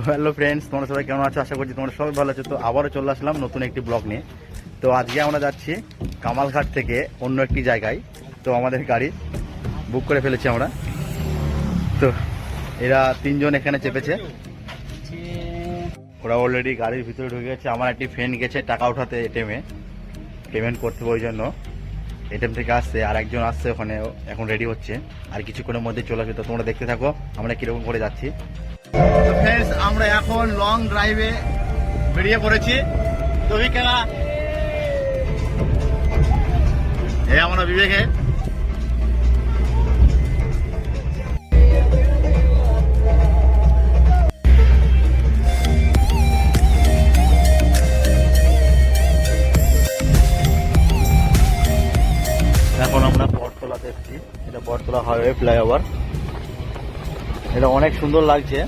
Hello friends, তোমরা সবাই কেমন আছো? আশা করছি তোমরা সবাই ভালো আছো। তো আবারও চলে আসলাম নতুন একটি ব্লগ নিয়ে। তো আজকে আমরা যাচ্ছি কামালঘাট থেকে অন্য একটি জায়গায়। তো আমাদের গাড়ি বুক করে ফেলেছি আমরা। তো এরা তিনজন এখানে চেপেছে, ওরা অলরেডি গাড়ির ভিতরে ঢুকে গেছে। আমার একটি ফ্রেন্ড গেছে টাকা উঠাতে এটিএমে, পেমেন্ট করতে হবে, ওই জন্য এটিএম থেকে আসছে। আর একজন আসছে ওখানে, এখন রেডি হচ্ছে, আর কিছুক্ষণের মধ্যে চলে আসবে। তো তোমরা দেখতে থাকো আমরা কিরকম করে যাচ্ছি। তো ফ্রেন্ডস, আমরা এখন লং ড্রাইভে বেরিয়ে পড়েছি। তো কেনা এই আমরা বিবেকে এখন আমরা বটতলাতে এসেছি। এটা বটতলা হাইওয়ে ফ্লাইওভার। এটা অনেক সুন্দর লাগছে।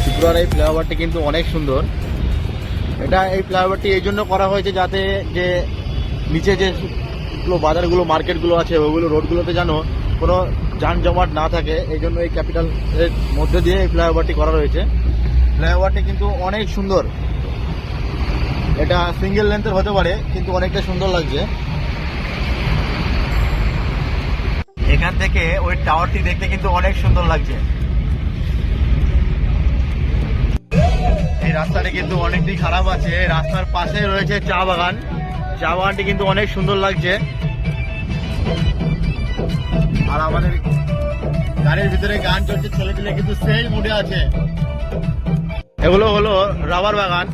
ত্রিপুরার এই ফ্লাইওভারটি কিন্তু অনেক সুন্দর। এই ফ্লাইওভারটি এই জন্য করা হয়েছে যাতে যে নিচে যে বাজারগুলো, মার্কেটগুলো আছে, ওইগুলো রোডগুলোতে যেন কোনো যান জমাট না থাকে, এই জন্য এই ক্যাপিটালের মধ্যে দিয়ে এই ফ্লাইওভারটি করা রয়েছে। ফ্লাইওভারটি কিন্তু অনেক সুন্দর। এটা সিঙ্গেল লেন্থের হতে পারে, কিন্তু অনেকটা সুন্দর লাগছে। এখান থেকে ওই টাওয়ারটি দেখতে কিন্তু অনেক সুন্দর লাগছে। এই রাস্তাটি কিন্তু অনেকটাই খারাপ আছে। রাস্তার পাশে রয়েছে চা বাগান। চা বাগানটি কিন্তু অনেক সুন্দর লাগছে। আর আমাদের গাড়ির ভিতরে গান চলছে, ছেলেপিলে কিন্তু সেই মুডে আছে। এগুলো হলো রাবার বাগান।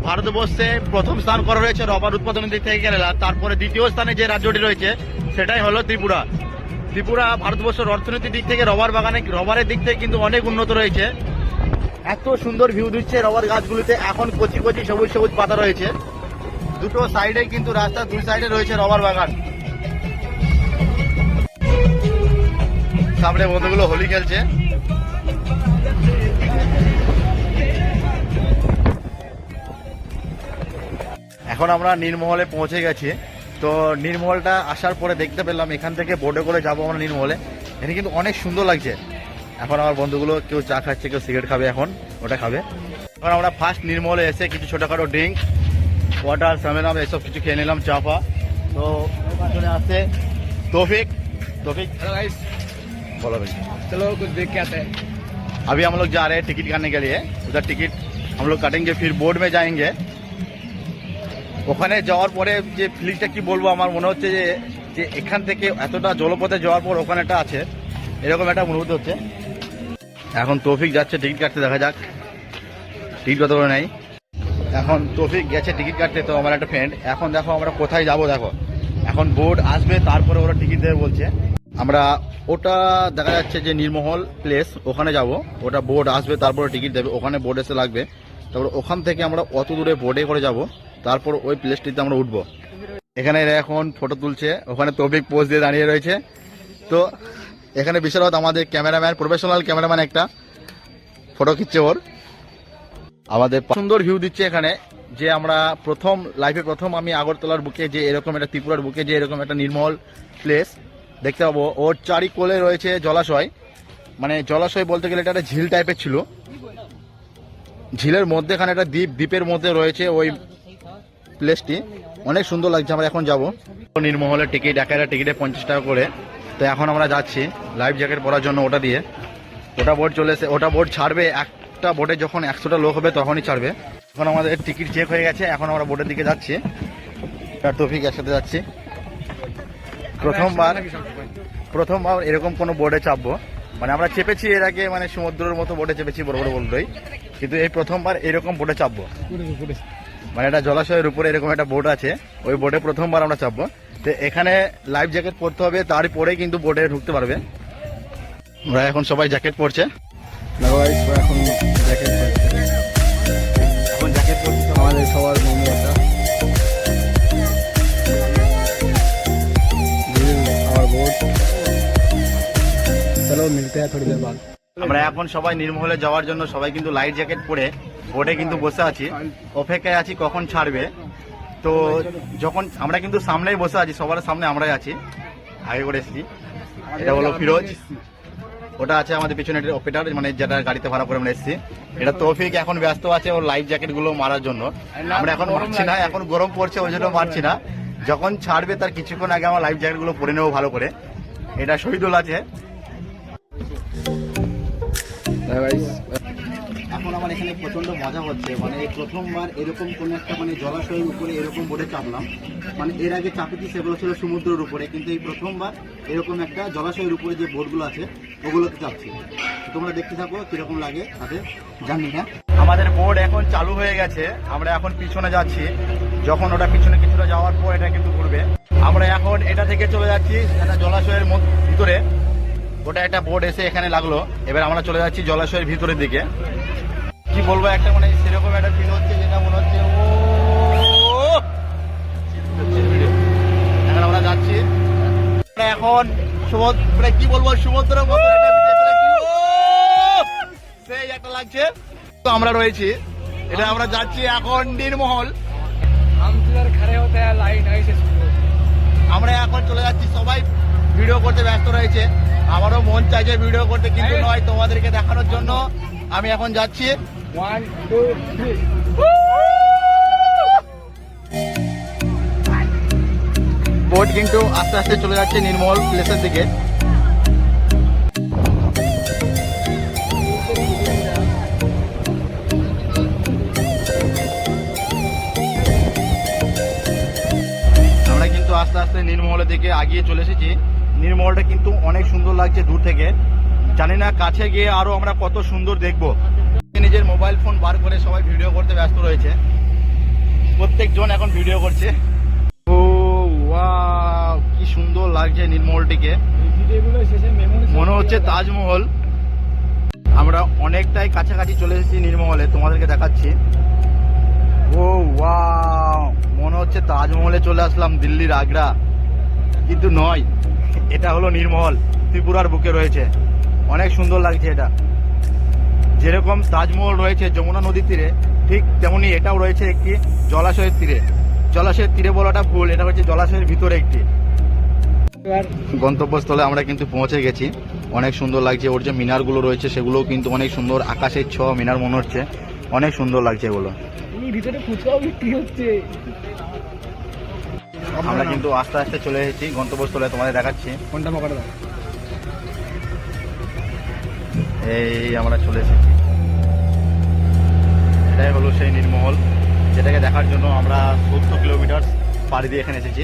ভারতবর্ষে প্রথম স্থান করা রয়েছে রবার উৎপাদনের দিক থেকে কেরালা। তারপরে দ্বিতীয় স্থানে যে রাজ্যটি রয়েছে সেটাই হলো ত্রিপুরা। ত্রিপুরা ভারতবর্ষের অর্থনৈতিক দিক থেকে রবারের দিক থেকে কিন্তু অনেক উন্নত রয়েছে। এত সুন্দর ভিউ দিচ্ছে রবার গাছগুলিতে। এখন কচি কচি সবুজ সবুজ পাতা রয়েছে। দুটো সাইডে কিন্তু রাস্তার দুই সাইডে রয়েছে রবার বাগান। সামনে বন্ধুগুলো হোলি খেলছে। এখন আমরা নীরমহলে পৌঁছে গেছি। তো নীরমহলটা আসার পরে দেখতে পেলাম এখান থেকে বোটে করে যাবো আমরা নীরমহলে। এখানে কিন্তু অনেক সুন্দর লাগছে। এখন আমার বন্ধুগুলো কেউ চা খাচ্ছে, কেউ সিগারেট খাবে, এখন ওটা খাবে। এখন আমরা ফার্স্ট নীরমহলে এসে কিছু ছোটখাটো ড্রিঙ্ক, ওয়াটার, সামেনাম এসব কিছু খেয়ে নিলাম, চা পা। তো ওখানে আসছে तौफिक। हेलो गाइस, बोलो भाई। चलो कुछ देख के आते हैं। अभी हम लोग जा रहे हैं टिकट काटने के लिए। उधर टिकट हम लोग काटेंगे, फिर बोर्ड में जाएंगे। ওখানে যাওয়ার পরে যে ফিলিংসটা কি বলবো, আমার মনে হচ্ছে যে এখান থেকে এতটা জলপথে যাওয়ার পর ওখানে একটা আছে, এরকম একটা অনুভূতি হচ্ছে। এখন তৌফিক যাচ্ছে টিকিট কাটতে, দেখা যাক টিকিট কত করে নেই। এখন তৌফিক গেছে টিকিট কাটতে। তো আমার একটা ফ্রেন্ড, এখন দেখো আমরা কোথায় যাব। দেখো এখন বোর্ড আসবে, তারপরে ওরা টিকিট দেবে বলছে। আমরা ওটা দেখা যাচ্ছে যে নীরমহল প্লেস, ওখানে যাব। ওটা বোর্ড আসবে, তারপরে টিকিট দেবে। ওখানে বোর্ড এসে লাগবে, তারপর ওখান থেকে আমরা অত দূরে বোর্ডে করে যাব, তারপর ওই প্লেসটিতে আমরা উঠবো। এখানে এখন ফটো তুলছে, ওখানে তৌফিক পোজ দিয়ে দাঁড়িয়ে রয়েছে। তো এখানে বিশারদ আমাদের ক্যামেরাম্যান, প্রফেশনাল ক্যামেরাম্যান একটা ফটো খিচ্ছে ওর। আমাদের সুন্দর ভিউ দিচ্ছে এখানে। যে আমরা লাইফে প্রথম আমি আগরতলার বুকে যে এরকম একটা, ত্রিপুরার বুকে যে এরকম একটা নীরমহল প্লেস দেখতে পাবো। ওর চারিকোলে রয়েছে জলাশয়, মানে জলাশয় বলতে গেলে এটা একটা ঝিল টাইপের ছিল। ঝিলের মধ্যে এখানে একটা দ্বীপের মধ্যে রয়েছে ওই প্লেসটি। অনেক সুন্দর লাগছে। আমরা এখন যাব নীরমহলের টিকিট, একটা টিকিটে 50 টাকা করে। তো এখন আমরা যাচ্ছি লাইফ জ্যাকেট পরার জন্য ওটা দিয়ে। ওটা বোট চলে এসে, ওটা বোট ছাড়বে। একটা বোটে যখন 100টা লোক হবে তখনই ছাড়বে। এখন আমাদের টিকিট চেক হয়ে গেছে, এখন আমরা বোটের দিকে যাচ্ছি। তৌফিক একসাথে যাচ্ছি। প্রথমবার এরকম কোনো বোটে চাপবো। মানে আমরা চেপেছি এর আগে, মানে সমুদ্রের মতো বোটে চেপেছি, বড় বড় বোটই, কিন্তু এই প্রথমবার এরকম বোটে চাপবো। মানে এটা জলাশয়ের উপরে এরকম একটা বোট আছে, ওই বোটে প্রথমবার আমরা চাপবো। তো এখানে লাইফ জ্যাকেট পরতে হবে, তারপরে কিন্তু বোটে ঢুকতে পারবে। ওরা এখন সবাই জ্যাকেট পরছে। এখন জ্যাকেট পরছে আমাদের সবার বন্ধুটা। और बोट चलो मिलते हैं थोड़ी देर बाद। আমরা এখন সবাই নীরমহলে যাওয়ার জন্য সবাই কিন্তু লাইট জ্যাকেট পরে বোটে কিন্তু বসে আছি, অপেক্ষায় আছি কখন ছাড়বে। তো যখন আমরা কিন্তু সামনেই বসে আছি, সবার সামনে আমরাই আছি, আগে করে এসেছি। এটা হলো ফিরোজ, ওটা আছে আমাদের পিছনে অপারেটর, মানে যেটা গাড়িতে ভাড়া করে আমরা এসেছি। এটা তৌফিক এখন ব্যস্ত আছে ওর লাইফ জ্যাকেট গুলো মারার জন্য। আমরা এখন মারছি না, এখন গরম পড়ছে ওই জন্য মারছি না। যখন ছাড়বে তার কিছুক্ষণ আগে আমার লাইফ জ্যাকেট গুলো পরে নেবো ভালো করে। এটা শহীদুল আছে। এখন আমার এখানে প্রচন্ড মজা হচ্ছে, মানে প্রথমবার এরকম কোন একটা মানে জলাশয়ের উপরে এরকম বোটে চাপলাম। মানে এর আগে চাপেছি সেগুলো ছিল সমুদ্রের উপরে, কিন্তু এই প্রথমবার এরকম একটা জলাশয়ের উপরে যে বোটগুলো আছে ওগুলোতে চাপছি। তোমরা দেখতে থাকো কিরকম লাগে তাদের জানি না। আমাদের বোট এখন চালু হয়ে গেছে, আমরা এখন পিছনে যাচ্ছি। যখন ওটা পিছনে কিছুটা যাওয়ার পর এটা কিন্তু ঘুরবে। আমরা এখন এটা থেকে চলে যাচ্ছি একটা জলাশয়ের ভিতরে। ওটা একটা বোট এসে এখানে লাগলো, এবার আমরা চলে যাচ্ছি জলাশয়ের ভিতরের দিকে। কি বলবো, একটা মানে সেরকম একটা ফিল হচ্ছে যেটা মনে হচ্ছে ও এখন আমরা যাচ্ছি। এখন সমুদ্র কি বলবো, সমুদ্রের মতো সেই একটা লাগছে। তো আমরা রয়েছি, এটা আমরা যাচ্ছি এখন নীরমহল। আমরা এখন চলে যাচ্ছি, সবাই ভিডিও করতে ব্যস্ত রয়েছে। আমারও মন চাইছে ভিডিও করতে, কিন্তু নয়, তোমাদেরকে দেখানোর জন্য আমি এখন যাচ্ছি। 1 2 3 বোট কিন্তু আস্তে আস্তে চলে যাচ্ছে নীরমহল প্লেসের দিকে। আমরা কিন্তু আস্তে আস্তে নীরমহলের দিকে আগিয়ে চলে এসেছি। নীরমহলটা কিন্তু অনেক সুন্দর লাগছে দূর থেকে, জানি না কাছে গিয়ে আরো আমরা কত সুন্দর দেখবো। নিজের মোবাইল ফোন বার করে সবাই ভিডিও করতে ব্যস্ত রয়েছে, প্রত্যেকজন এখন ভিডিও করছে। ও ওয়াও, কি সুন্দর লাগছে নীরমহলটিকে, মনে হচ্ছে তাজমহল। আমরা অনেকটাই কাছাকাছি চলে এসেছি নীরমহলে, তোমাদেরকে দেখাচ্ছি। ও ওয়াও, মনে হচ্ছে তাজমহলে চলে আসলাম, দিল্লির আগ্রা, কিন্তু নয়, এটা হলো নীরমহল, ত্রিপুরার বুকে রয়েছে। অনেক সুন্দর লাগছে এটা। যেরকম তাজমহল রয়েছে যমুনা নদীর তীরে, ঠিক তেমনি এটাও রয়েছে একটি জলাশয়ের তীরে। জলাশয়ের তীরে বলাটা ভুল, এটা হচ্ছে জলাশয়ের ভিতরে একটি। গন্তব্যস্থলে আমরা কিন্তু পৌঁছে গেছি। অনেক সুন্দর লাগছে, ওর যে মিনারগুলো রয়েছে সেগুলোও কিন্তু অনেক সুন্দর, আকাশের ছোঁয়া মিনার মনে হচ্ছে, অনেক সুন্দর লাগছে এগুলো। ভিতরে ফুচকাও বিক্রি হচ্ছে। আমরা কিন্তু আস্তে আস্তে চলে এসেছি গন্তব্যস্থলে, তোমাদের দেখাচ্ছি। কোনটা পকেটে দাও। এই আমরা চলে এসেছি, এটাই হলো সেই নীরমহল, যেটাকে দেখার জন্য আমরা 70 কিলোমিটার পাড়ি দিয়ে এখানে এসেছি।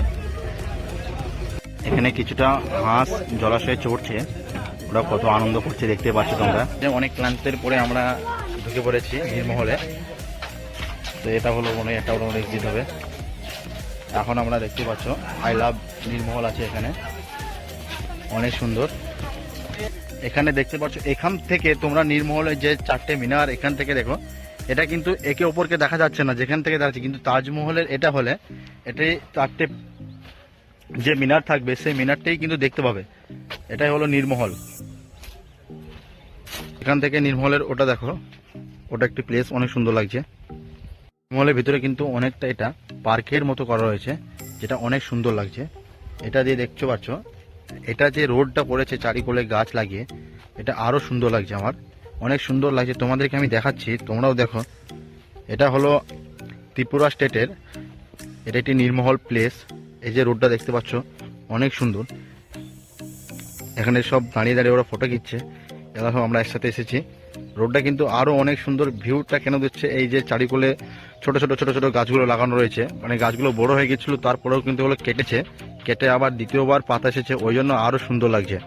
এখানে কিছুটা হাঁস জলাশয়ে চড়ছে, ওরা কত আনন্দ করছে দেখতে পাচ্ছ তোমরা। অনেক ক্লান্তের পরে আমরা ঢুকে পড়েছি নীরমহলে। তো এটা হলো মনে হয় একটা ওরা এক্সিট হবে। এখন আমরা দেখতে পাচ্ছ আই লাভ নীরমহল আছে এখানে, অনেক সুন্দর। এখানে দেখতে পাচ্ছ, এখান থেকে তোমরা নীরমহলের যে 4টে মিনার এখান থেকে দেখো, এটা কিন্তু একে অপরকে দেখা যাচ্ছে না যেখান থেকে দাঁড়াচ্ছে, কিন্তু তাজমহলের এটা হলে এটাই 4টে যে মিনার থাকবে সেই মিনারটাই কিন্তু দেখতে পাবে। এটাই হলো নীরমহল। এখান থেকে নীরমহলের ওটা দেখো, ওটা একটি প্লেস, অনেক সুন্দর লাগছে। নীরমহলের ভিতরে কিন্তু অনেকটা এটা পার্কের মতো করা রয়েছে, যেটা অনেক সুন্দর লাগছে। এটা দিয়ে দেখতে পাচ্ছ, এটা যে রোডটা পড়েছে চারিকোলে গাছ লাগিয়ে, এটা আরো সুন্দর লাগছে, আমার অনেক সুন্দর লাগছে। তোমাদেরকে আমি দেখাচ্ছি, তোমরাও দেখো। এটা হলো ত্রিপুরা স্টেটের, এটা একটি নীরমহল প্লেস। এই যে রোডটা দেখতে পাচ্ছ অনেক সুন্দর, এখানে সব দাঁড়িয়ে দাঁড়িয়ে ওরা ফটো খিচ্ছে। এরকম আমরা একসাথে এসেছি। রোডটা কিন্তু আরো অনেক সুন্দর, ভিউটা কেন দিচ্ছে, এই যে চারিকোলে ছোট ছোট ছোট ছোট গাছগুলো লাগানো রয়েছে, মানে গাছগুলো বড় হয়ে গেছিল, তারপরেও কিন্তু ওগুলো কেটে আবার দ্বিতীয়বার পাতা এসেছে, ওই জন্য আরো সুন্দর লাগছে।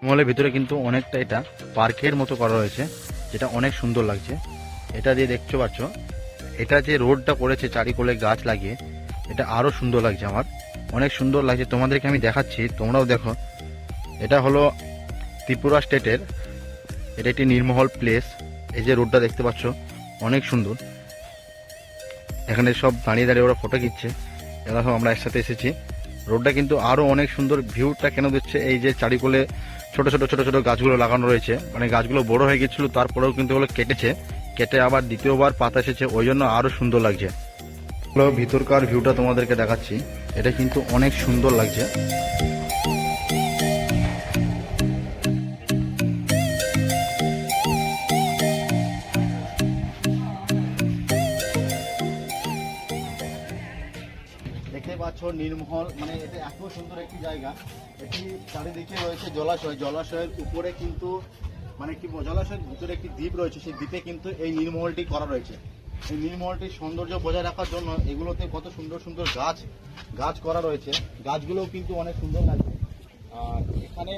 মহলের ভিতরে কিন্তু অনেকটা এটা পার্কের মতো করা রয়েছে, যেটা অনেক সুন্দর লাগছে। এটা দিয়ে দেখতে পাচ্ছ, এটা যে রোডটা পড়েছে চারিকোলে গাছ লাগিয়ে, এটা আরো সুন্দর লাগছে, আমার অনেক সুন্দর লাগছে। তোমাদেরকে আমি দেখাচ্ছি, তোমরাও দেখো। এটা হলো ত্রিপুরা স্টেটের, এটা একটি নীরমহল প্লেস। এই যে রোডটা দেখতে পাচ্ছ অনেক সুন্দর, এখানে সব দাঁড়িয়ে দাঁড়িয়ে ওরা ফটো খিচ্ছে। এরকম আমরা একসাথে এসেছি। রোডটা কিন্তু আরো অনেক সুন্দর, ভিউটা কেন দিচ্ছে, এই যে চারিকোলে ছোট ছোট ছোট ছোট গাছগুলো লাগানো রয়েছে, মানে গাছগুলো বড় হয়ে গেছিল, তারপরেও কিন্তু ওগুলো কেটে আবার দ্বিতীয়বার পাতা এসেছে, ওই জন্য আরো সুন্দর লাগছে। ভিতরকার ভিউটা তোমাদেরকে দেখাচ্ছি, এটা কিন্তু অনেক সুন্দর লাগছে। পাচ্ছ নীরমহল, মানে এটা এত সুন্দর একটি জায়গা। এটি চারিদিকে রয়েছে জলাশয়, জলাশয়ের উপরে কিন্তু মানে কি জলাশয়ের ভিতরে একটি দ্বীপ রয়েছে, সেই দ্বীপে কিন্তু এই নীরমহলটি করা রয়েছে। এই নীরমহলটির সৌন্দর্য বজায় রাখার জন্য এগুলোতে কত সুন্দর সুন্দর গাছ করা রয়েছে, গাছগুলোও কিন্তু অনেক সুন্দর লাগছে। আর এখানে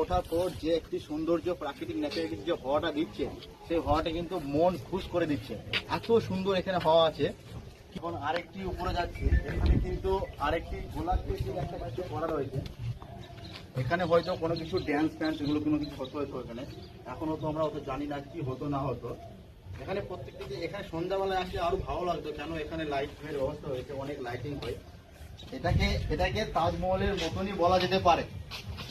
ওঠার পর যে একটি সৌন্দর্য, প্রাকৃতিক ন্যাচারাল যে হাওয়াটা দিচ্ছে, সেই হাওয়াটা কিন্তু মন খুশ করে দিচ্ছে। এত সুন্দর এখানে হাওয়া আছে। এখন আরেকটি উপরে যাচ্ছি, এখানে কিন্তু আরেকটি গোলাকৃতির একটা কিছু করা রয়েছে। এখানে হয়তো কোনো কিছু ড্যান্স ফ্যান্স এগুলো কোনো কিছু হতো হয়তো এখানে, এখনো তো আমরা অত জানি না কি হতো না হতো। এখানে প্রত্যেকটি এখানে সন্ধ্যাবেলায় আসলে আরো ভালো লাগতো, কেন এখানে লাইটের ব্যবস্থা হয়েছে, অনেক লাইটিং হয়। এটাকে তাজমহলের মতনই বলা যেতে পারে।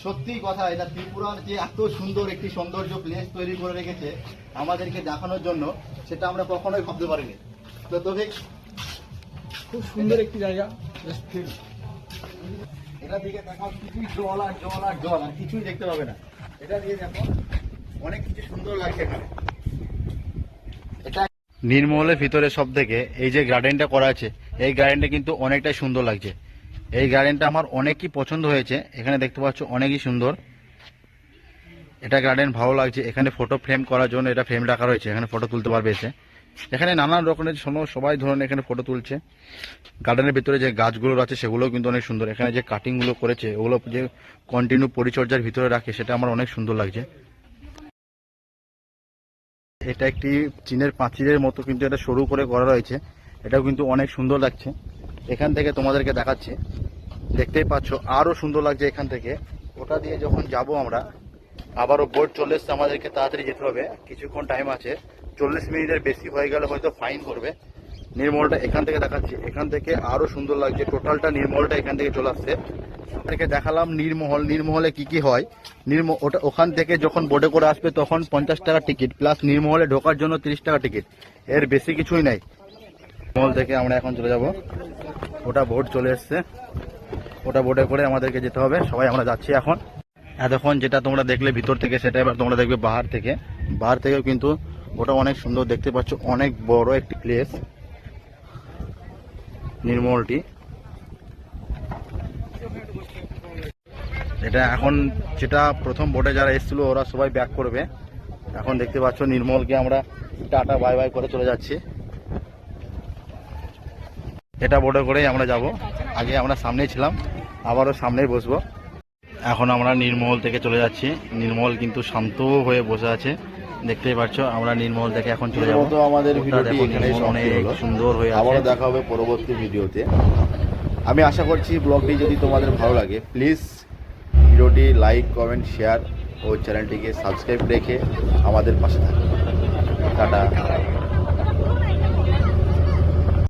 সত্যি কথা, এটা ত্রিপুরার যে এত সুন্দর একটি সৌন্দর্য প্লেস তৈরি করে রেখেছে আমাদেরকে দেখানোর জন্য, সেটা আমরা কখনোই ভাবতে পারিনি। তো তবে খুব সুন্দর একটি জায়গা। এটা দিকে দেখাও, কিছুই জল আর জল আর জল, আর কিছুই দেখতে পাবে না। এটা দিয়ে দেখো অনেক কিছু সুন্দর লাগছে এখানে। এটা নীরমহলের ভিতরে সব থেকে এই যে গার্ডেনটা করা আছে, এই গার্ডেনটা কিন্তু অনেকটাই সুন্দর লাগছে। এই গার্ডেনটা আমার অনেকই পছন্দ হয়েছে। এখানে দেখতে পাচ্ছ অনেকই সুন্দর এটা গার্ডেন, ভালো লাগছে। এখানে ফটো ফ্রেম করার জন্য এটা ফ্রেম রাখা রয়েছে, এখানে ফটো তুলতে পারবে এসে। এখানে নানান রকমের সবাই ধরনের এখানে ফটো তুলছে। গার্ডেনের ভিতরে যে গাছগুলো আছে সেগুলোও কিন্তু অনেক সুন্দর। এখানে যে কাটিংগুলো করেছে ওগুলো যে কন্টিনিউ পরিচর্যার ভিতরে রাখে, সেটা আমার অনেক সুন্দর লাগছে। এটা একটি চীনের পাঁচিলের মতো কিন্তু এটা সরু করে করা রয়েছে, এটাও কিন্তু অনেক সুন্দর লাগছে। এখান থেকে তোমাদেরকে দেখাচ্ছি, দেখতেই পাচ্ছ আরো সুন্দর লাগছে এখান থেকে। ওটা দিয়ে যখন যাব আমরা, আবারও বোট চলে এসছে, আমাদেরকে তাড়াতাড়ি যেতে হবে, কিছুক্ষণ টাইম আছে। 40 মিনিটের বেশি হয়ে গেলে হয়তো ফাইন করবে। নীরমহলটা এখান থেকে দেখাচ্ছি, এখান থেকে আরো সুন্দর লাগছে। টোটালটা নীরমহলটা এখান থেকে চলে আসছে। আপনাদেরকে দেখালাম নীরমহলে কি কি হয়। ওখান থেকে যখন বোটে করে আসবে তখন 50 টাকা টিকিট, প্লাস নীরমহলে ঢোকার জন্য 30 টাকা টিকিট, এর বেশি কিছুই নাই। মহল থেকে আমরা এখন চলে যাব, ওটা বোট চলে এসছে, ওটা বোটে করে আমাদেরকে যেতে হবে। সবাই আমরা যাচ্ছি এখন। এতক্ষণ যেটা তোমরা দেখলে ভিতর থেকে, সেটা এবার তোমরা দেখবে বাহার থেকে। বাহার থেকেও কিন্তু ওটা অনেক সুন্দর, দেখতে পাচ্ছ অনেক বড় একটি প্লেস নীরমহলটি। এটা এখন যেটা প্রথম বোটে যারা এসেছিল ওরা সবাই ব্যাক করবে। এখন দেখতে পাচ্ছ নীরমহলকে আমরা টাটা বাই বাই করে চলে যাচ্ছি। এটা বোটে করেই আমরা যাব। আগে আমরা সামনেই ছিলাম, আবারও সামনেই বসবো। এখন আমরা নীরমহল থেকে চলে যাচ্ছি। নীরমহল কিন্তু শান্ত হয়ে বসে আছে, দেখতেই পাচ্ছ। আমরা নীরমহল থেকে এখন চলে যাবো। আমাদের ভিডিওটি এখানেই অনেক সমাপ্তি হলো। সুন্দর হয়ে আছে। আবারও দেখা হবে পরবর্তী ভিডিওতে। আমি আশা করছি ব্লগটি যদি তোমাদের ভালো লাগে, প্লিজ ভিডিওটি লাইক, কমেন্ট, শেয়ার ও চ্যানেলটিকে সাবস্ক্রাইব রেখে আমাদের পাশে থাকুন। টাটা।